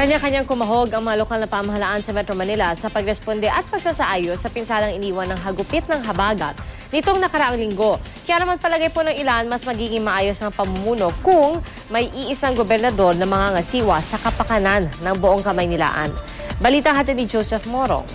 Kanya-kanyang kumahog ang mga lokal na pamahalaan sa Metro Manila sa pagresponde at pagsasaayos sa pinsalang iniwan ng hagupit ng habagat nitong nakaraang linggo. Kaya naman palagay po ng ilan mas magiging maayos ang pamumuno kung may iisang gobernador na mangangasiwa sa kapakanan ng buong Kamaynilaan. Balita hatid ni Joseph Morong.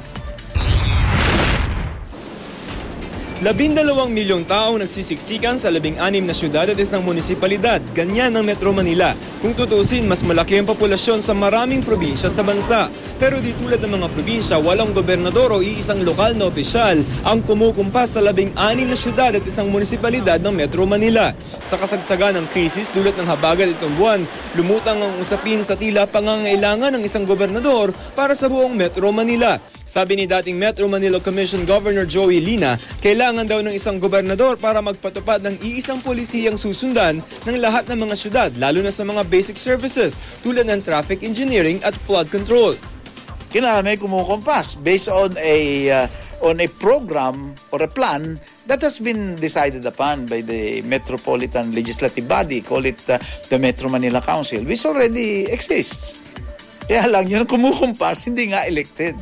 12 milyong taong nagsisiksikan sa 16 na syudad at isang munisipalidad, ganyan ang Metro Manila. Kung tutusin, mas malaki ang populasyon sa maraming probinsya sa bansa. Pero di tulad ng mga probinsya, walang gobernador o iisang lokal na opisyal ang kumukumpas sa 16 na syudad at isang munisipalidad ng Metro Manila. Sa kasagsagan ng krisis dulot ng habagat itong buwan, lumutang ang usapin sa tila pangangailangan ng isang gobernador para sa buong Metro Manila. Sabi ni dating Metro Manila Commission Governor Joey Lina, kailangan daw ng isang gobernador para magpatupad ng iisang polisiyang susundan ng lahat ng mga syudad, lalo na sa mga basic services tulad ng traffic engineering at flood control. Kailangan may kumukompas based on a program or a plan that has been decided upon by the Metropolitan Legislative Body, call it the Metro Manila Council, which already exists. Kaya lang yun kumukompas, hindi nga elected.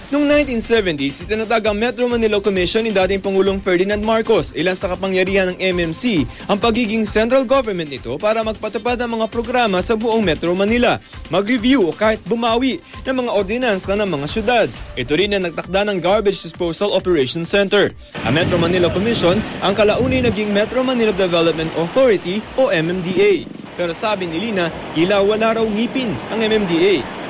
Noong 1970s, itinatag ang Metro Manila Commission ni dating Pangulong Ferdinand Marcos. Ilan sa kapangyarihan ng MMC ang pagiging central government nito para magpatupad ng mga programa sa buong Metro Manila, mag-review o kahit bumawi ng mga ordinansa ng mga syudad. Ito rin ang nagtakda ng Garbage Disposal Operations Center. Ang Metro Manila Commission ang kalaunay naging Metro Manila Development Authority o MMDA. Pero sabi ni Lina, tila wala raw ngipin ang MMDA.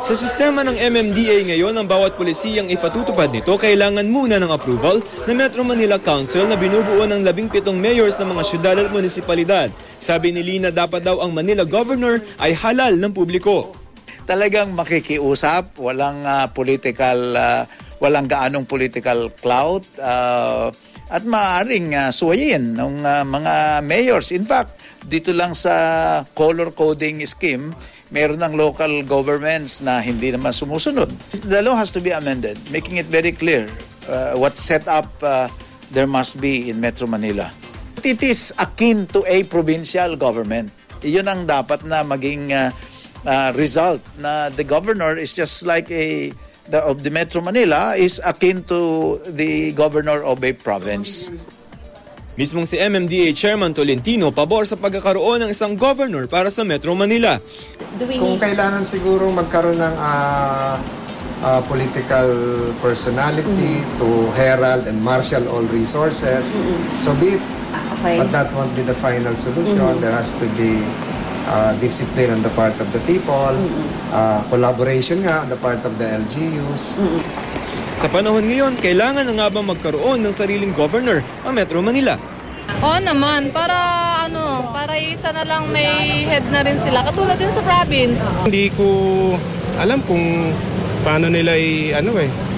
Sa sistema ng MMDA ngayon, ang bawat polisiyang ipatutupad nito kailangan muna ng approval ng Metro Manila Council na binubuo ng 17 mayors ng mga syudad at munisipalidad. Sabi ni Lina, dapat daw ang Manila Governor ay halal ng publiko. Talagang makikiusap, walang gaanong political clout at maaaring suwayin ng mga mayors. In fact, dito lang sa color coding scheme, meron ng local governments na hindi naman sumusunod. The law has to be amended, making it very clear what setup there must be in Metro Manila. It is akin to a provincial government. Iyon ang dapat na maging result, na the governor is just like of the Metro Manila is akin to the governor of a province. Mismong si MMDA Chairman Tolentino pabor sa pagkakaroon ng isang governor para sa Metro Manila. Kung kailangan siguro magkaroon ng political personality to herald and marshal all resources, so be it. Okay. But that won't be the final solution. There has to be discipline on the part of the people, collaboration nga on the part of the LGUs. Sa panahon ngayon, kailangan na nga ba magkaroon ng sariling governor ang Metro Manila? Oo naman, para isa na lang may head na rin sila, katulad din sa province. Hindi ko alam kung paano nila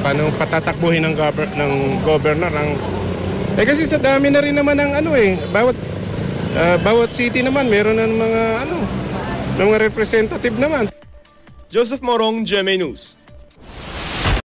paano patatakbuhin ng governor ang kasi sa dami na rin naman ng bawat city naman meron ng mga representative naman. Joseph Morong, GMA News.